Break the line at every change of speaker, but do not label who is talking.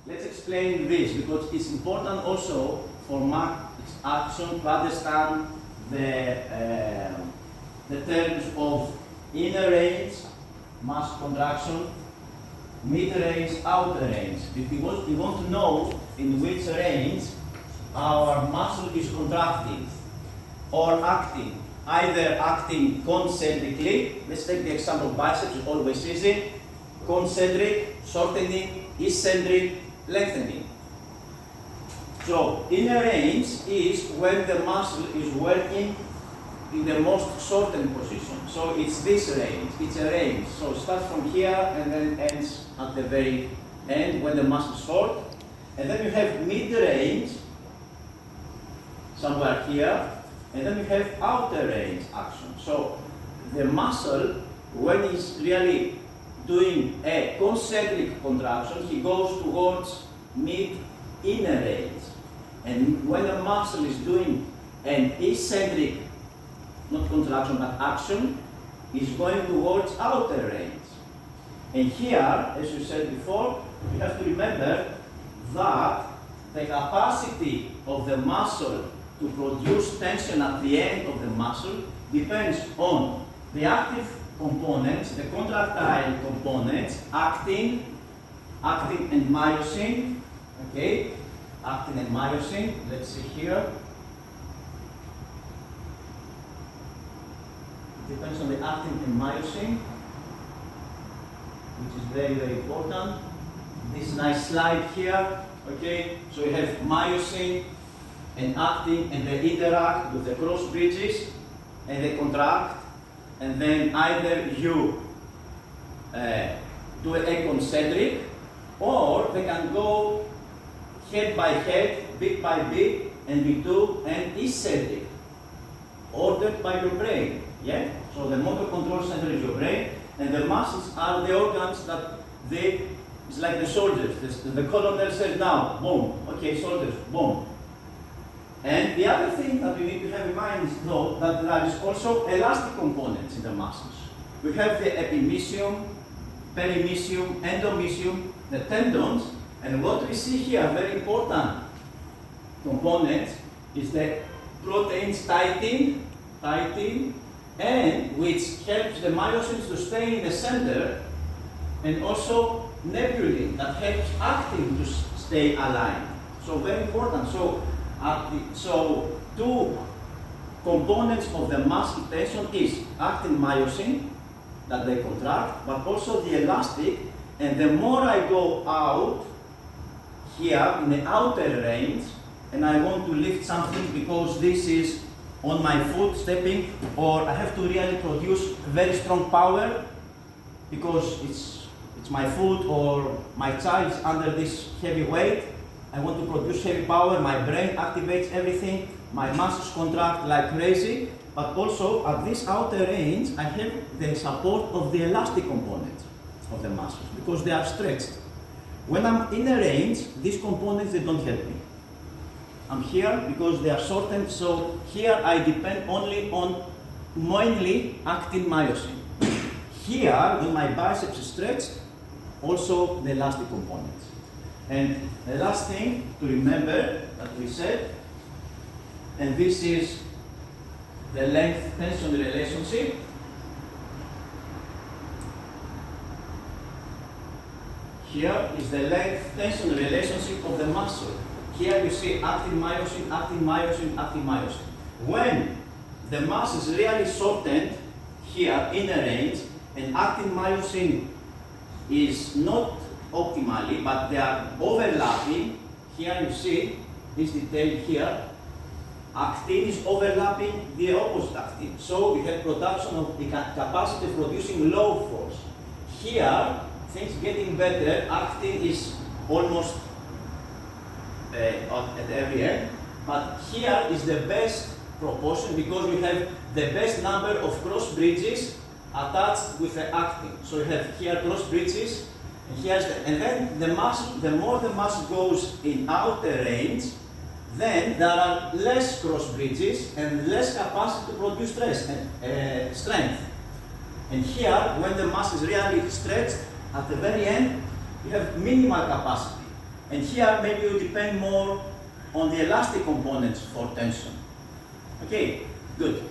let's explain this because it's important also for math action to understand the terms of inner range, mass contraction, mid-range, outer range. We want to know in which range our muscle is contracting or acting. Either acting concentrically, let's take the example of biceps, it's always easy, concentric, shortening, eccentric, lengthening. So inner range is when the muscle is working in the most shortened position. So it's this range, it's a range. So it starts from here and then ends at the very end when the muscle is short. And then you have mid-range, somewhere here, and then you have outer range action. So the muscle, when it's really doing a concentric contraction, he goes towards mid-inner range. And when the muscle is doing an eccentric, not contraction but action, is going towards outer range. And here, as you said before, you have to remember that the capacity of the muscle to produce tension at the end of the muscle depends on the active components, the contractile components, actin and myosin, okay? Actin and myosin, let's see here. It depends on the actin and myosin, which is very, very important. This nice slide here, okay? So you have myosin and actin, and they interact with the cross bridges, and they contract, and then either you do a concentric, or they can go head by head, bit by bit, and we do an eccentric, ordered by your brain. Yeah? So the motor control center is your brain, and the muscles are the organs that it's like the soldiers. The colonel says now, boom, okay, soldiers, boom. And the other thing that we need to have in mind is though that there is also elastic components in the muscles. We have the epimysium, perimysium, endomysium, the tendons, and what we see here, very important components, is the proteins titin, and which helps the myosins to stay in the center, and also nebulin that helps actin to stay aligned. So very important. So two components of the muscle tension is actin, myosin, that they contract, but also the elastic. And the more I go out here in the outer range, and I want to lift something because this is on my foot stepping, or I have to really produce very strong power because it's my foot or my child is under this heavy weight. I want to produce heavy power, my brain activates everything, my muscles contract like crazy, but also at this outer range, I have the support of the elastic components of the muscles because they are stretched. When I'm in a range, these components, they don't help me. I'm here because they are shortened, so here I depend only on mainly actin myosin. Here, when my biceps is stretched, also the elastic components. And the last thing to remember that we said, and this is the length tension relationship. Here is the length tension relationship of the muscle. Here you see actin myosin, actin myosin, actin myosin. When the muscle is really shortened here in a range, and actin myosin is not optimally, but they are overlapping. Here you see this detail here. Actin is overlapping the opposite actin. So we have production of the capacity of producing low force. Here, things getting better. Actin is almost at every end. But here is the best proportion because we have the best number of cross bridges attached with the actin. So you have here cross bridges. And then the muscle, the more the muscle goes in outer range, then there are less cross bridges and less capacity to produce strength. And here, when the muscle is really stretched, at the very end, you have minimal capacity. And here maybe you depend more on the elastic components for tension. Okay, good.